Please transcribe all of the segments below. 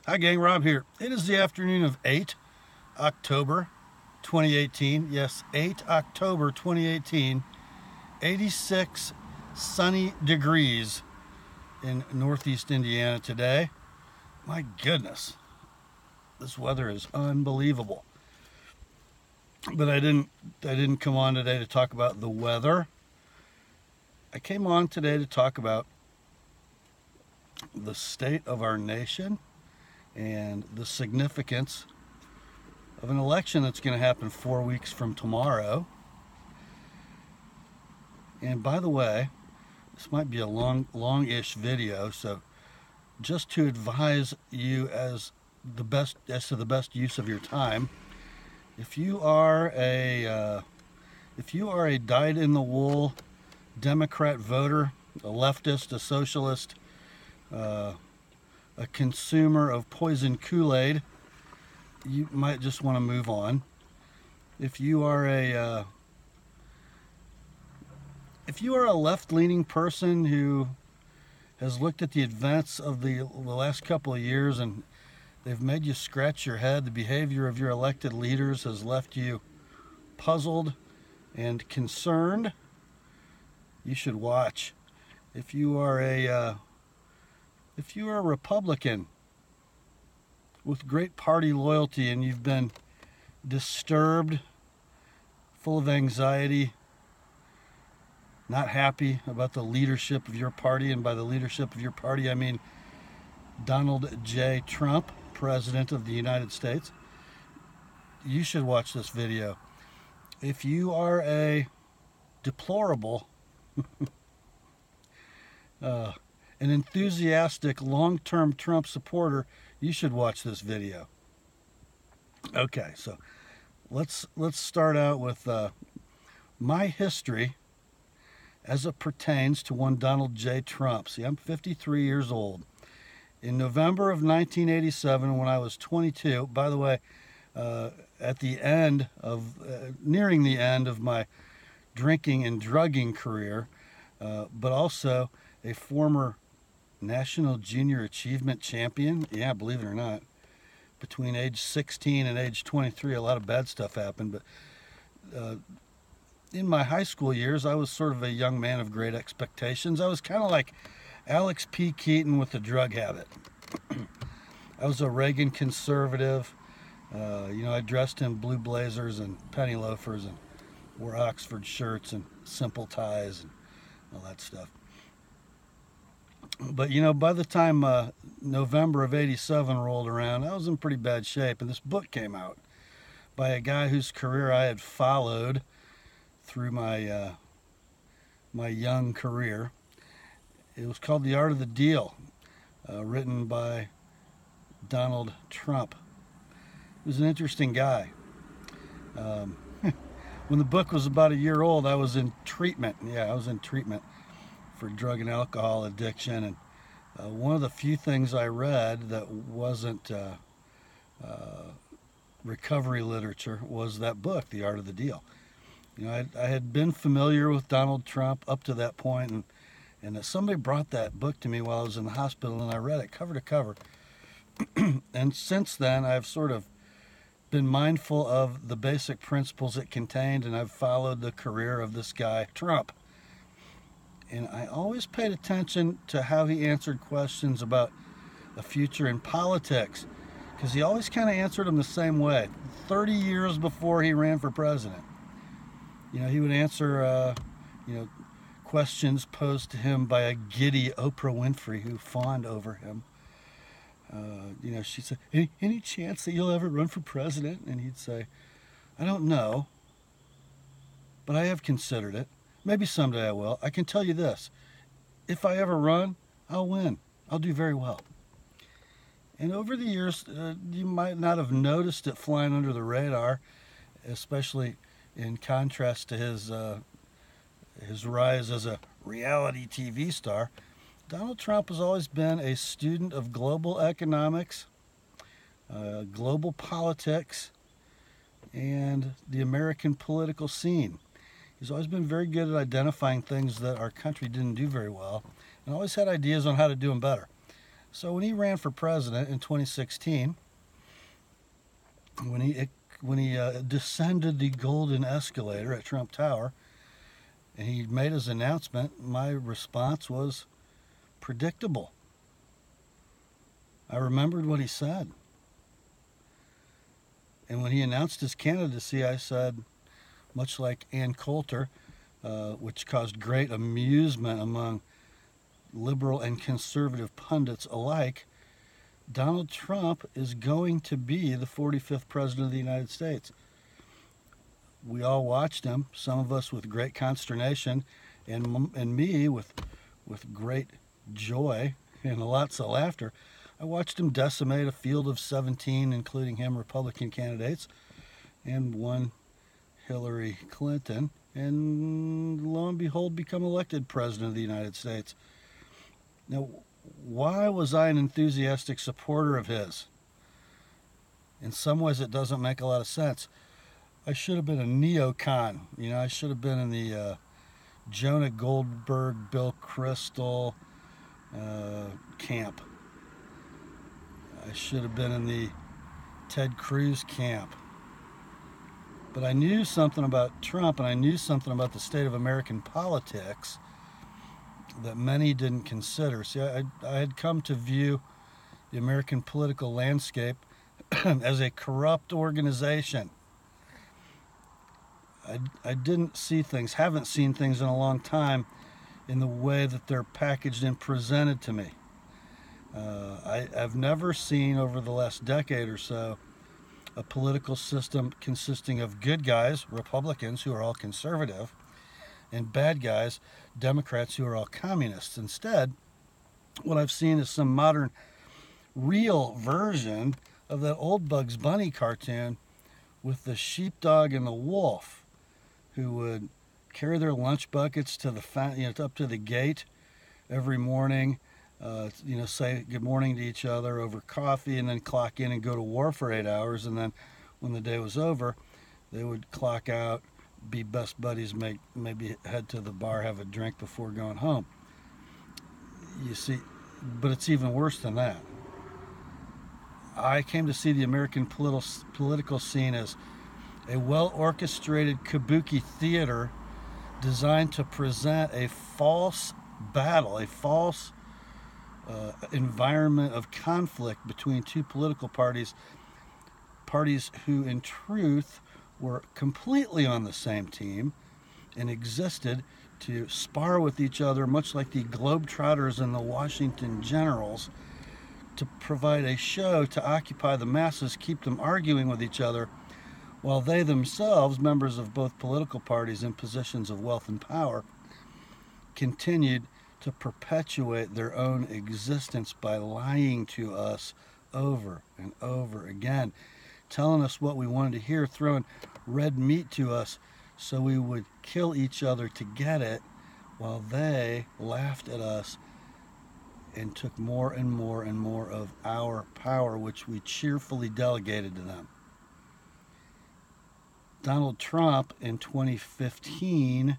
Hi gang, Rob here. It is the afternoon of 8 October 2018. Yes, 8 October 2018. 86 sunny degrees in northeast Indiana today. My goodness, this weather is unbelievable. But I didn't come on today to talk about the weather. I came on today to talk about the state of our nation and the significance of an election that's going to happen 4 weeks from tomorrow. And by the way, this might be a long-ish video, so just to advise you as to the best use of your time, if you are a dyed-in-the-wool Democrat voter, a leftist, a socialist, a consumer of poison Kool-Aid, you might just want to move on. If you are a left-leaning person who has looked at the events of the last couple of years and they've made you scratch your head, the behavior of your elected leaders has left you puzzled and concerned, you should watch. If you are a Republican with great party loyalty and you've been disturbed, full of anxiety, not happy about the leadership of your party, and by the leadership of your party I mean Donald J. Trump, President of the United States, you should watch this video. If you are a deplorable an enthusiastic long-term Trump supporter, you should watch this video. Okay, so let's start out with my history as it pertains to one Donald J. Trump. See, I'm 53 years old. In November of 1987, when I was 22, by the way, at the end of, nearing the end of my drinking and drugging career, but also a former National Junior Achievement Champion. Yeah, believe it or not. Between age 16 and age 23, a lot of bad stuff happened. But in my high school years, I was sort of a young man of great expectations. I was kind of like Alex P. Keaton with a drug habit. I was a Reagan conservative. I dressed in blue blazers and penny loafers and wore Oxford shirts and simple ties and all that stuff. But, by the time November of 87 rolled around, I was in pretty bad shape. And this book came out by a guy whose career I had followed through my young career. It was called The Art of the Deal, written by Donald Trump. He was an interesting guy. When the book was about a year old, I was in treatment. Yeah, I was in treatment for drug and alcohol addiction, and one of the few things I read that wasn't recovery literature was that book, The Art of the Deal. I had been familiar with Donald Trump up to that point, and somebody brought that book to me while I was in the hospital, and I read it cover to cover. And since then, I've sort of been mindful of the basic principles it contained, and I've followed the career of this guy, Trump. And I always paid attention to how he answered questions about the future in politics, because he always kind of answered them the same way. 30 years before he ran for president, he would answer, questions posed to him by a giddy Oprah Winfrey who fawned over him. She said, any chance that you'll ever run for president? And he'd say, I don't know, but I have considered it. Maybe someday I will. I can tell you this. If I ever run, I'll win. I'll do very well. And over the years, you might not have noticed it flying under the radar, especially in contrast to his rise as a reality TV star. Donald Trump has always been a student of global economics, global politics, and the American political scene. He's always been very good at identifying things that our country didn't do very well, and always had ideas on how to do them better. So when he ran for president in 2016, when he descended the golden escalator at Trump Tower, and he made his announcement, my response was predictable. I remembered what he said. And when he announced his candidacy, I said, much like Ann Coulter, which caused great amusement among liberal and conservative pundits alike, Donald Trump is going to be the 45th president of the United States. We all watched him, some of us with great consternation, and me with great joy and lots of laughter. I watched him decimate a field of 17, including him, Republican candidates, and one Hillary Clinton, and lo and behold, become elected president of the United States. Now, why was I an enthusiastic supporter of his? In some ways, it doesn't make a lot of sense. I should have been a neocon. I should have been in the Jonah Goldberg, Bill Kristol camp. I should have been in the Ted Cruz camp. But I knew something about Trump, and I knew something about the state of American politics that many didn't consider. See, I had come to view the American political landscape as a corrupt organization. I didn't see things, haven't seen things in a long time in the way that they're packaged and presented to me. I've never seen over the last decade or so a political system consisting of good guys, Republicans, who are all conservative, and bad guys, Democrats, who are all communists. Instead, what I've seen is some modern, real version of that old Bugs Bunny cartoon with the sheepdog and the wolf, who would carry their lunch buckets to the up to the gate every morning, say good morning to each other over coffee, and then clock in and go to war for 8 hours. And then when the day was over, they would clock out, be best buddies, maybe head to the bar, have a drink before going home. You see, but it's even worse than that. I came to see the American political scene as a well-orchestrated kabuki theater designed to present a false battle, a false environment of conflict between two political parties who in truth were completely on the same team and existed to spar with each other, much like the Globetrotters and the Washington Generals, to provide a show to occupy the masses, keep them arguing with each other, while they themselves, members of both political parties in positions of wealth and power, continued to perpetuate their own existence by lying to us over and over again, telling us what we wanted to hear, throwing red meat to us so we would kill each other to get it, while they laughed at us and took more and more and more of our power, which we cheerfully delegated to them. Donald Trump in 2015,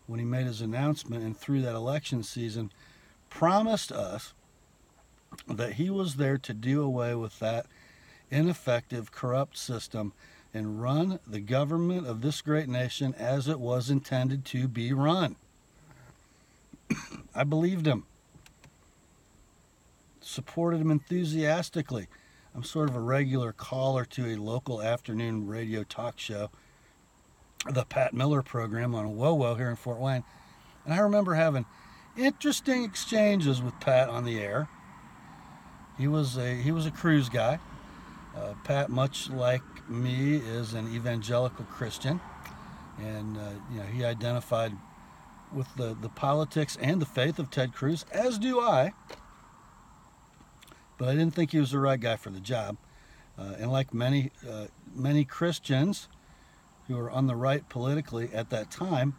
when he made his announcement and through that election season, promised us that he was there to do away with that ineffective, corrupt system and run the government of this great nation as it was intended to be run. I believed him, supported him enthusiastically. I'm sort of a regular caller to a local afternoon radio talk show, the Pat Miller program on WoWo here in Fort Wayne. And I remember having interesting exchanges with Pat on the air. He was a cruise guy. Pat, much like me, is an evangelical Christian, and he identified with the politics and the faith of Ted Cruz, as do I. But I didn't think he was the right guy for the job. And like many Christians who were on the right politically at that time,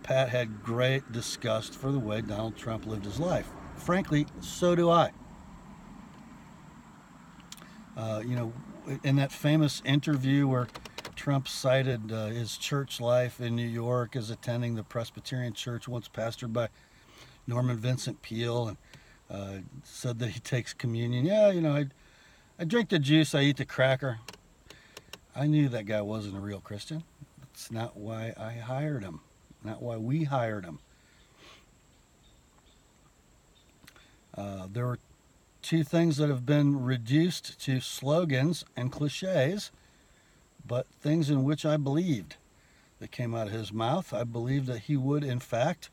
Pat had great disgust for the way Donald Trump lived his life. Frankly, so do I. In that famous interview where Trump cited his church life in New York as attending the Presbyterian church once pastored by Norman Vincent Peale, and said that he takes communion. Yeah, I drink the juice, I eat the cracker. I knew that guy wasn't a real Christian. That's not why I hired him, not why we hired him. There were two things that have been reduced to slogans and cliches, but things in which I believed that came out of his mouth. I believed that he would, in fact,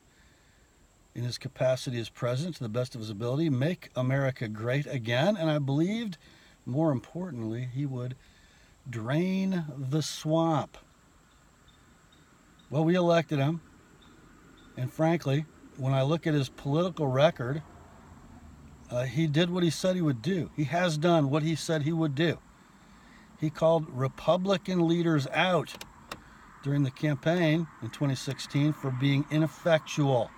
in his capacity as president, to the best of his ability, make America great again. And I believed, more importantly, he would drain the swamp. Well, we elected him. And frankly, when I look at his political record, he did what he said he would do. He has done what he said he would do. He called Republican leaders out during the campaign in 2016 for being ineffectual.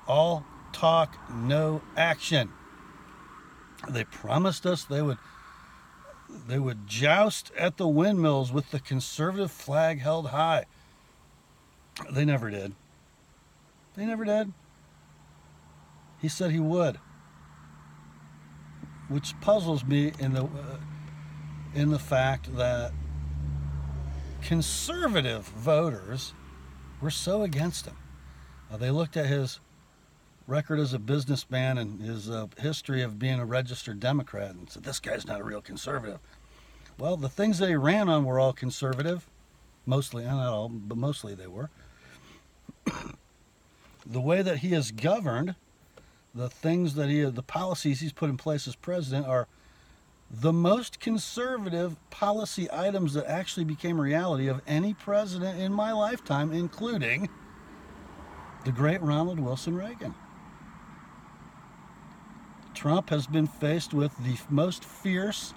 All talk, no action. They promised us they would joust at the windmills with the conservative flag held high. They never did. They never did. He said he would, which puzzles me in the fact that conservative voters were so against him. They looked at his record as a businessman and his history of being a registered Democrat and said, this guy's not a real conservative. Well, the things that he ran on were all conservative. Mostly, not all, but mostly they were. The way that he has governed, the policies he's put in place as president are the most conservative policy items that actually became reality of any president in my lifetime, including the great Ronald Wilson Reagan. Trump has been faced with the most fierce,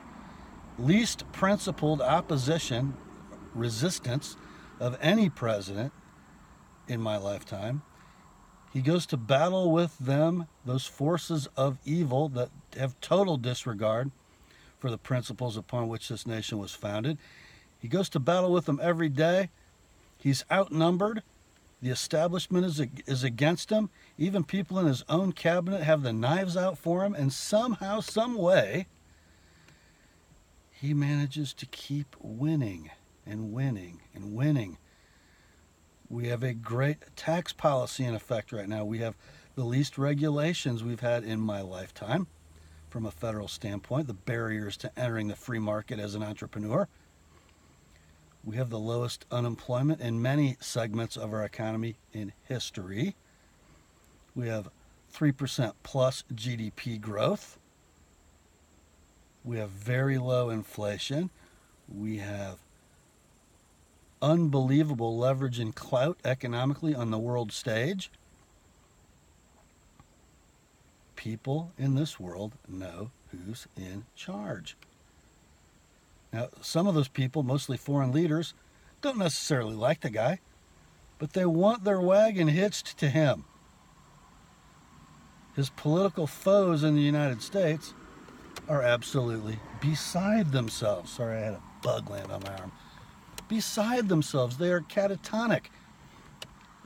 least principled opposition, resistance of any president in my lifetime. He goes to battle with them, those forces of evil that have total disregard for the principles upon which this nation was founded. He goes to battle with them every day. He's outnumbered. The establishment is against him. Even people in his own cabinet have the knives out for him. And somehow, some way, he manages to keep winning and winning and winning. We have a great tax policy in effect right now. We have the least regulations we've had in my lifetime from a federal standpoint, the barriers to entering the free market as an entrepreneur. We have the lowest unemployment in many segments of our economy in history. We have 3% plus GDP growth. We have very low inflation. We have unbelievable leverage and clout economically on the world stage. People in this world know who's in charge. Now, some of those people, mostly foreign leaders, don't necessarily like the guy, but they want their wagon hitched to him. His political foes in the United States are absolutely beside themselves. Sorry, I had a bug land on my arm. Beside themselves. They are catatonic.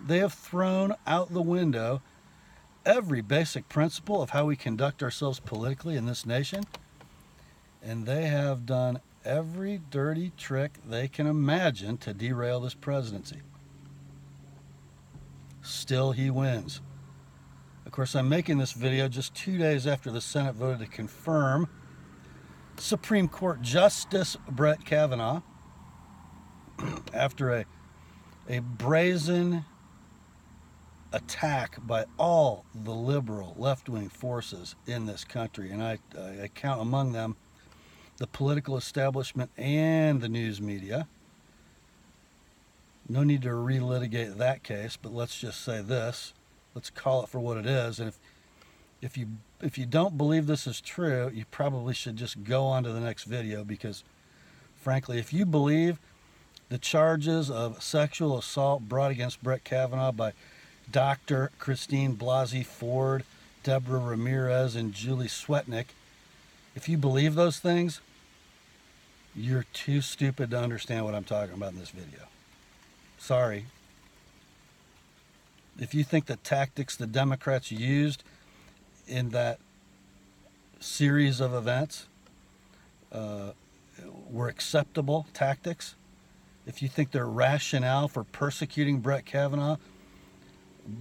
They have thrown out the window every basic principle of how we conduct ourselves politically in this nation, and they have done every dirty trick they can imagine to derail this presidency. Still, he wins. Of course, I'm making this video just 2 days after the Senate voted to confirm Supreme Court Justice Brett Kavanaugh after a brazen attack by all the liberal left-wing forces in this country. And I count among them the political establishment and the news media. No need to relitigate that case, but let's just say this. Let's call it for what it is. And if you don't believe this is true, you probably should just go on to the next video, because frankly, if you believe the charges of sexual assault brought against Brett Kavanaugh by Dr. Christine Blasey Ford, Deborah Ramirez, and Julie Swetnick, if you believe those things, you're too stupid to understand what I'm talking about in this video. Sorry. If you think the tactics the Democrats used in that series of events were acceptable tactics, if you think their rationale for persecuting Brett Kavanaugh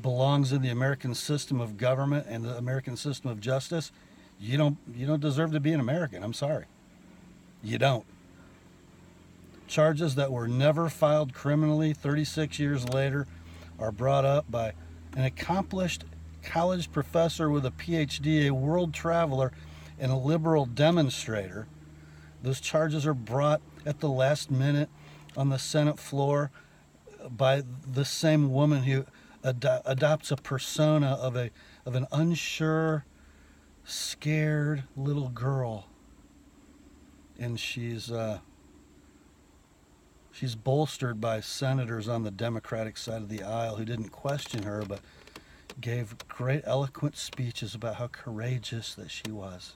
belongs in the American system of government and the American system of justice, you don't deserve to be an American. I'm sorry. You don't. Charges that were never filed criminally 36 years later are brought up by an accomplished college professor with a PhD, a world traveler, and a liberal demonstrator. Those charges are brought at the last minute on the Senate floor by the same woman who adopts a persona of an unsure, scared little girl, and she's bolstered by senators on the Democratic side of the aisle who didn't question her, but gave great eloquent speeches about how courageous that she was.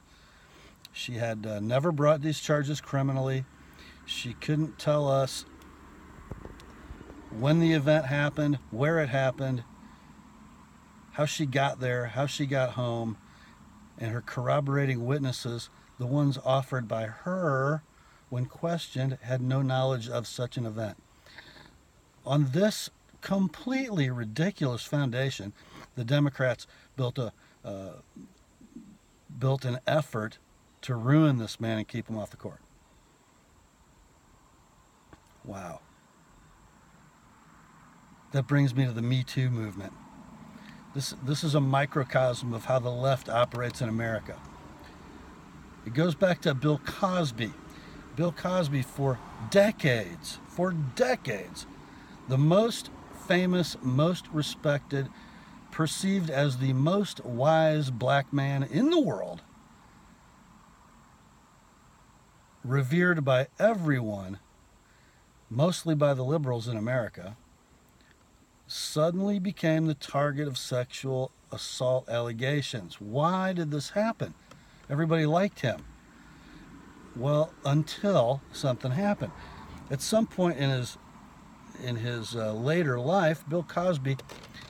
She had never brought these charges criminally. She couldn't tell us when the event happened, where it happened, how she got there, how she got home, and her corroborating witnesses, the ones offered by her when questioned, had no knowledge of such an event. On this completely ridiculous foundation, the Democrats built an effort to ruin this man and keep him off the court. Wow. That brings me to the MeToo movement. This is a microcosm of how the left operates in America. It goes back to Bill Cosby. Bill Cosby, for decades, the most famous, most respected, perceived as the most wise black man in the world, revered by everyone, mostly by the liberals in America, suddenly became the target of sexual assault allegations. Why did this happen? Everybody liked him. Well, until something happened. At some point in his later life, Bill Cosby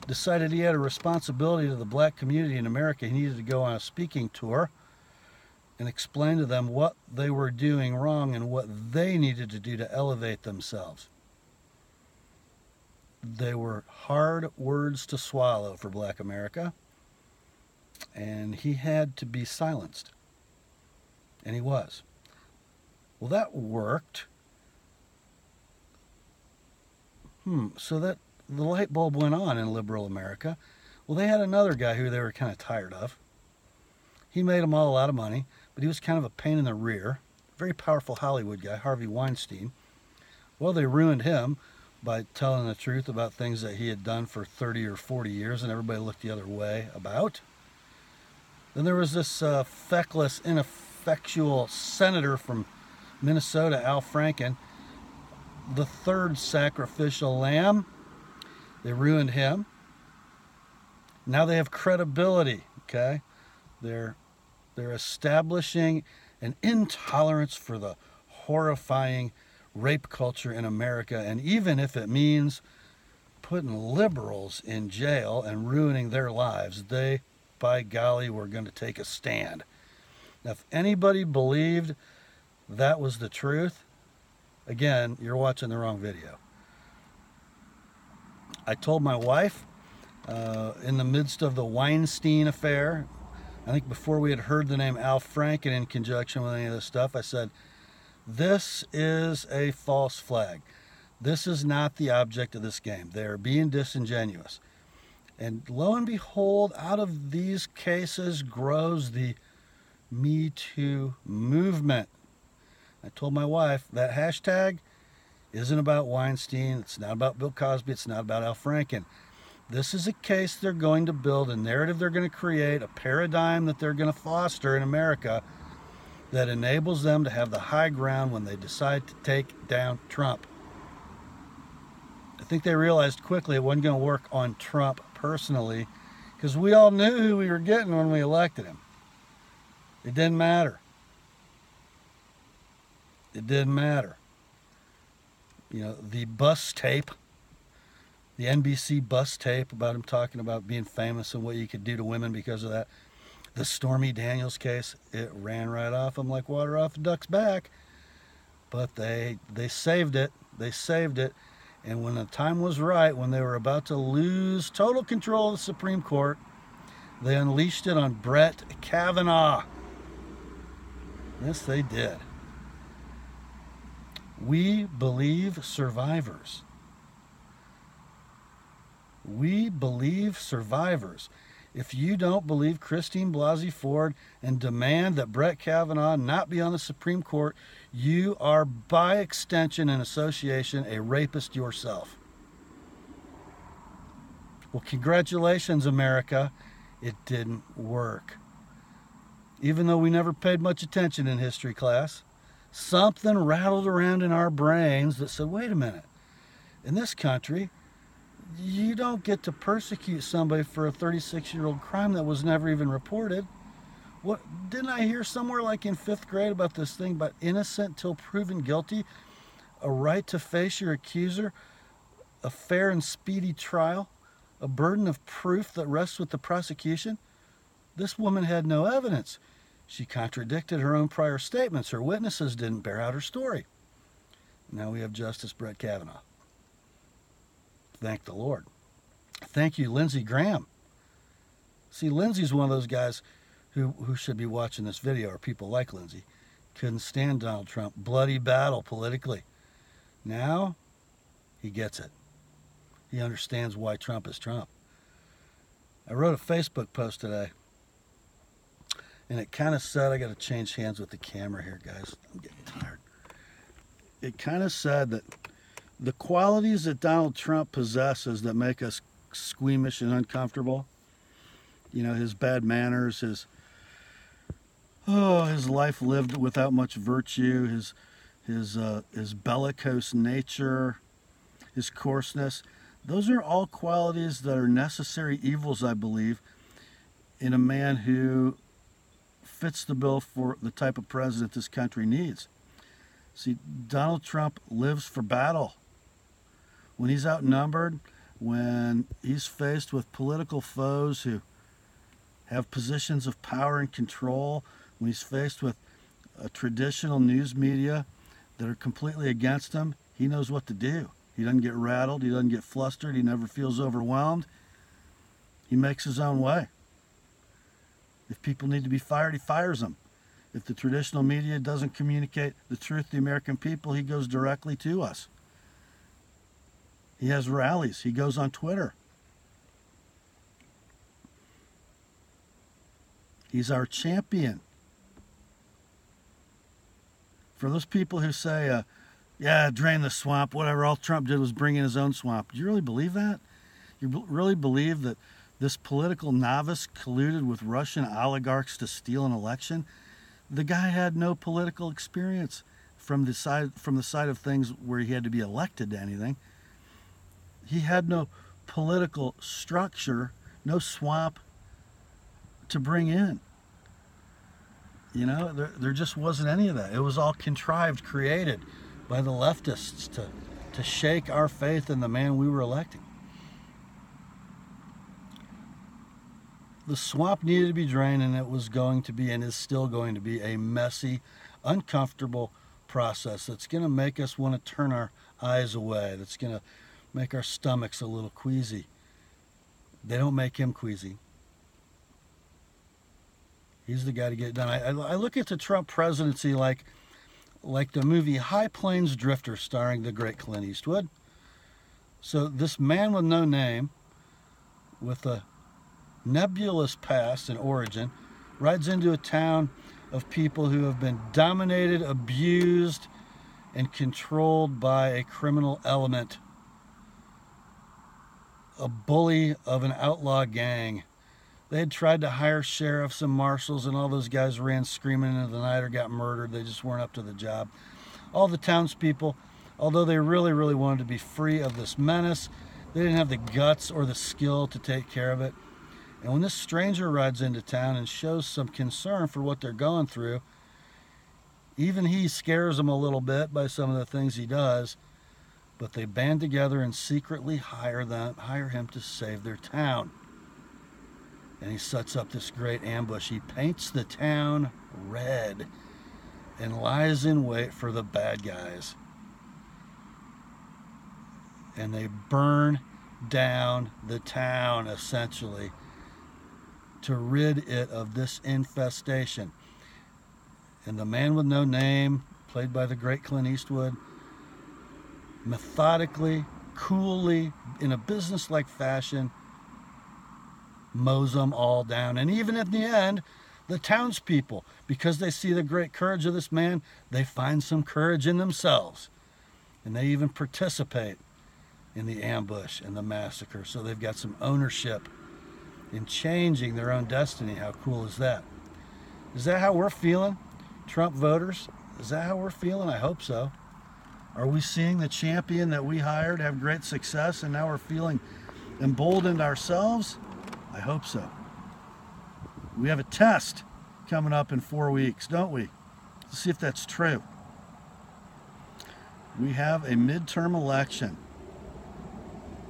decided he had a responsibility to the black community in America. He needed to go on a speaking tour and explain to them what they were doing wrong and what they needed to do to elevate themselves. They were hard words to swallow for black America, and he had to be silenced. And he was. Well, that worked. So that the light bulb went on in liberal America. Well, they had another guy who they were kind of tired of. He made them all a lot of money, but he was kind of a pain in the rear. Very powerful Hollywood guy, Harvey Weinstein. Well, they ruined him by telling the truth about things that he had done for 30 or 40 years and everybody looked the other way about. Then there was this feckless, ineffectual senator from Minnesota, Al Franken, the third sacrificial lamb. They ruined him. Now they have credibility, okay? They're establishing an intolerance for the horrifying rape culture in America, and even if it means putting liberals in jail and ruining their lives, they, by golly, were going to take a stand. Now, if anybody believed that was the truth, again, you're watching the wrong video. I told my wife in the midst of the Weinstein affair, I think before we had heard the name Al Franken in conjunction with any of this stuff, I said, this is a false flag. This is not the object of this game. They're being disingenuous. And lo and behold, out of these cases grows the Me Too movement. I told my wife that hashtag isn't about Weinstein. It's not about Bill Cosby. It's not about Al Franken. This is a case they're going to build, a narrative they're going to create, a paradigm that they're going to foster in America that enables them to have the high ground when they decide to take down Trump. I think they realized quickly it wasn't going to work on Trump personally, because we all knew who we were getting when we elected him. It didn't matter. It didn't matter. You know, the bus tape, the NBC bus tape about him talking about being famous and what you could do to women because of that, The Stormy Daniels case, it ran right off them like water off a duck's back. But they saved it. They saved it. And when the time was right, when they were about to lose total control of the Supreme Court, they unleashed it on Brett Kavanaugh. Yes, they did. We believe survivors. We believe survivors. If you don't believe Christine Blasey Ford and demand that Brett Kavanaugh not be on the Supreme Court, you are by extension and association a rapist yourself. Well, congratulations, America. It didn't work. Even though we never paid much attention in history class, something rattled around in our brains that said, wait a minute, in this country, you don't get to persecute somebody for a 36-year-old crime that was never even reported. What didn't I hear somewhere like in 5th grade about this thing about innocent till proven guilty, a right to face your accuser, a fair and speedy trial, a burden of proof that rests with the prosecution? This woman had no evidence. She contradicted her own prior statements. Her witnesses didn't bear out her story. Now we have Justice Brett Kavanaugh. Thank the Lord. Thank you, Lindsey Graham. See, Lindsey's one of those guys who should be watching this video, or people like Lindsey. Couldn't stand Donald Trump. Bloody battle politically. Now, he gets it. He understands why Trump is Trump. I wrote a Facebook post today, and it kind of said, I got to change hands with the camera here, guys. I'm getting tired. It kind of said that the qualities that Donald Trump possesses that make us squeamish and uncomfortable, you know, his bad manners, his life lived without much virtue, his bellicose nature, his coarseness, those are all qualities that are necessary evils, I believe, in a man who fits the bill for the type of president this country needs. See, Donald Trump lives for battle. When he's outnumbered, when he's faced with political foes who have positions of power and control, when he's faced with a traditional news media that are completely against him, he knows what to do. He doesn't get rattled. He doesn't get flustered. He never feels overwhelmed. He makes his own way. If people need to be fired, he fires them. If the traditional media doesn't communicate the truth to the American people, he goes directly to us. He has rallies. He goes on Twitter. He's our champion. For those people who say, yeah, drain the swamp, whatever, all Trump did was bring in his own swamp. Do you really believe that? You really believe that this political novice colluded with Russian oligarchs to steal an election? The guy had no political experience from the side of things where he had to be elected to anything. He had no political structure, no swamp to bring in. You know, there just wasn't any of that. It was all contrived, created by the leftists to shake our faith in the man we were electing. The swamp needed to be drained, and it was going to be, and is still going to be, a messy, uncomfortable process that's going to make us want to turn our eyes away, that's going to make our stomachs a little queasy. They don't make him queasy. He's the guy to get it done. I look at the Trump presidency like the movie High Plains Drifter starring the great Clint Eastwood. So this man with no name, with a nebulous past and origin, rides into a town of people who have been dominated, abused, and controlled by a criminal element. A bully of an outlaw gang. They had tried to hire sheriffs and marshals, and all those guys ran screaming into the night or got murdered. They just weren't up to the job. All the townspeople, although they really, really wanted to be free of this menace, they didn't have the guts or the skill to take care of it. And when this stranger rides into town and shows some concern for what they're going through, even he scares them a little bit by some of the things he does, but they band together and secretly hire him to save their town. and he sets up this great ambush. He paints the town red and lies in wait for the bad guys. And they burn down the town, essentially, to rid it of this infestation. And the man with no name, played by the great Clint Eastwood, methodically, coolly, in a business-like fashion, mows them all down. And even at the end, the townspeople, because they see the great courage of this man, they find some courage in themselves. And they even participate in the ambush and the massacre. So they've got some ownership in changing their own destiny. How cool is that? Is that how we're feeling, Trump voters? Is that how we're feeling? I hope so. Are we seeing the champion that we hired have great success and now we're feeling emboldened ourselves? I hope so. We have a test coming up in 4 weeks, don't we? Let's see if that's true. We have a midterm election.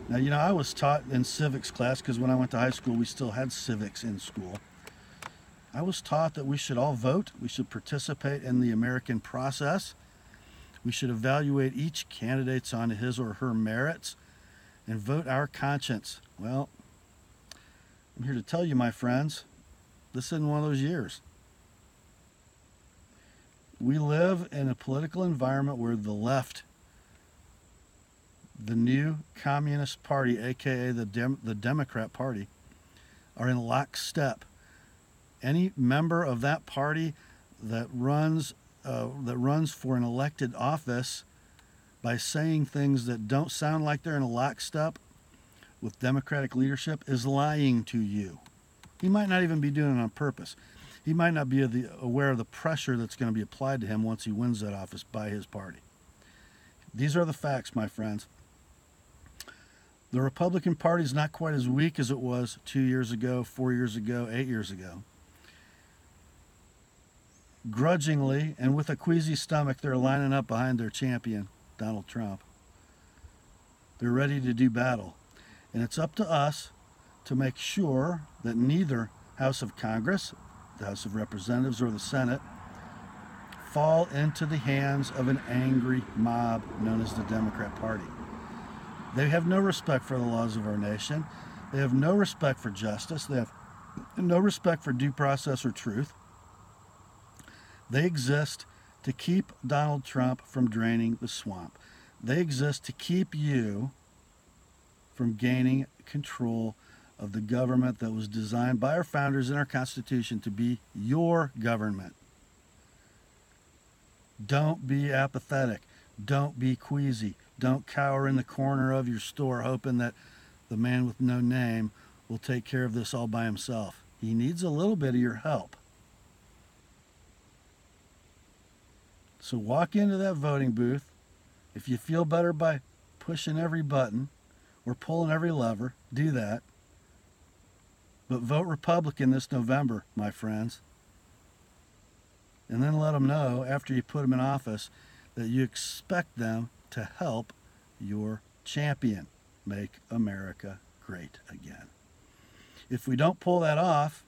Now, you know, I was taught in civics class, because when I went to high school, we still had civics in school. I was taught that we should all vote. We should participate in the American process. We should evaluate each candidate on his or her merits and vote our conscience. Well, I'm here to tell you, my friends, this isn't one of those years. We live in a political environment where the left, the new Communist Party, aka the Democrat Party, are in lockstep. Any member of that party that runs for an elected office by saying things that don't sound like they're in a lockstep with Democratic leadership is lying to you. He might not even be doing it on purpose. He might not be aware of the pressure that's going to be applied to him once he wins that office by his party. These are the facts, my friends. The Republican Party is not quite as weak as it was 2 years ago, 4 years ago, 8 years ago. Grudgingly and with a queasy stomach, they're lining up behind their champion, Donald Trump. They're ready to do battle. And it's up to us to make sure that neither House of Congress, the House of Representatives, or the Senate fall into the hands of an angry mob known as the Democrat Party. They have no respect for the laws of our nation. They have no respect for justice. They have no respect for due process or truth. They exist to keep Donald Trump from draining the swamp. They exist to keep you from gaining control of the government that was designed by our founders in our Constitution to be your government. Don't be apathetic. Don't be queasy. Don't cower in the corner of your store hoping that the man with no name will take care of this all by himself. He needs a little bit of your help. So walk into that voting booth. If you feel better by pushing every button or pulling every lever, do that. But vote Republican this November, my friends. And then let them know after you put them in office that you expect them to help your champion make America great again. If we don't pull that off,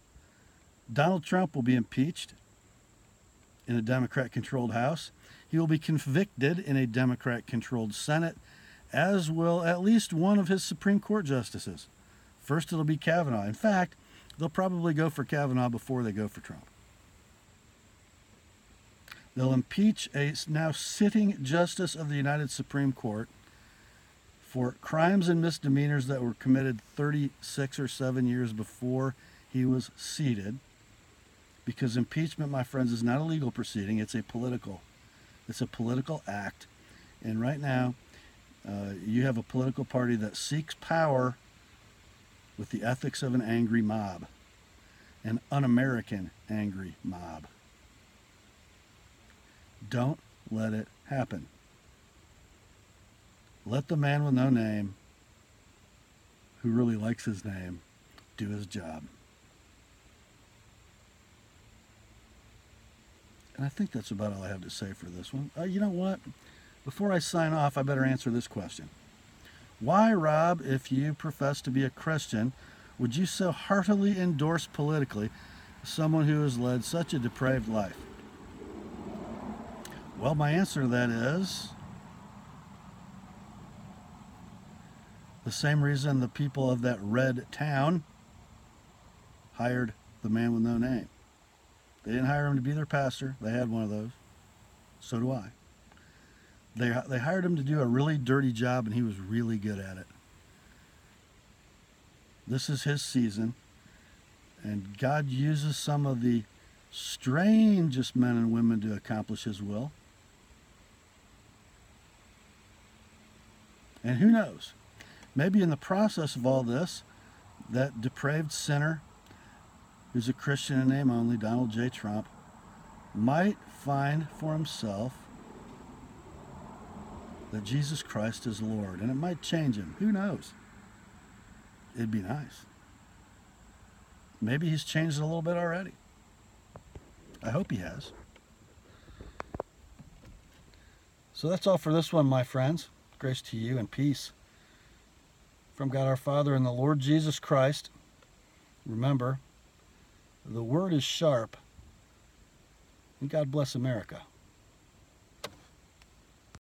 Donald Trump will be impeached in a Democrat-controlled House. He will be convicted in a Democrat-controlled Senate, as will at least one of his Supreme Court justices. First, it'll be Kavanaugh. In fact, they'll probably go for Kavanaugh before they go for Trump. They'll impeach a now sitting justice of the United Supreme Court for crimes and misdemeanors that were committed 36 or 7 years before he was seated. Because impeachment, my friends, is not a legal proceeding. It's a political act. And right now, you have a political party that seeks power with the ethics of an angry mob, an un-American angry mob. Don't let it happen. Let the man with no name, who really likes his name, do his job. And I think that's about all I have to say for this one. You know what? Before I sign off, I better answer this question. Why, Rob, if you profess to be a Christian, Would you so heartily endorse politically someone who has led such a depraved life? Well, my answer to that is the same reason the people of that red town hired the man with no name. They didn't hire him to be their pastor. They had one of those. So do I. They hired him to do a really dirty job, and he was really good at it. This is his season, and God uses some of the strangest men and women to accomplish his will. And who knows? Maybe in the process of all this, that depraved sinner who's a Christian in name only, Donald J. Trump, might find for himself that Jesus Christ is Lord, and it might change him. Who knows? It'd be nice. Maybe he's changed it a little bit already. I hope he has. So that's all for this one, my friends. Grace to you and peace from God our Father and the Lord Jesus Christ. Remember, the word is sharp, and God bless America.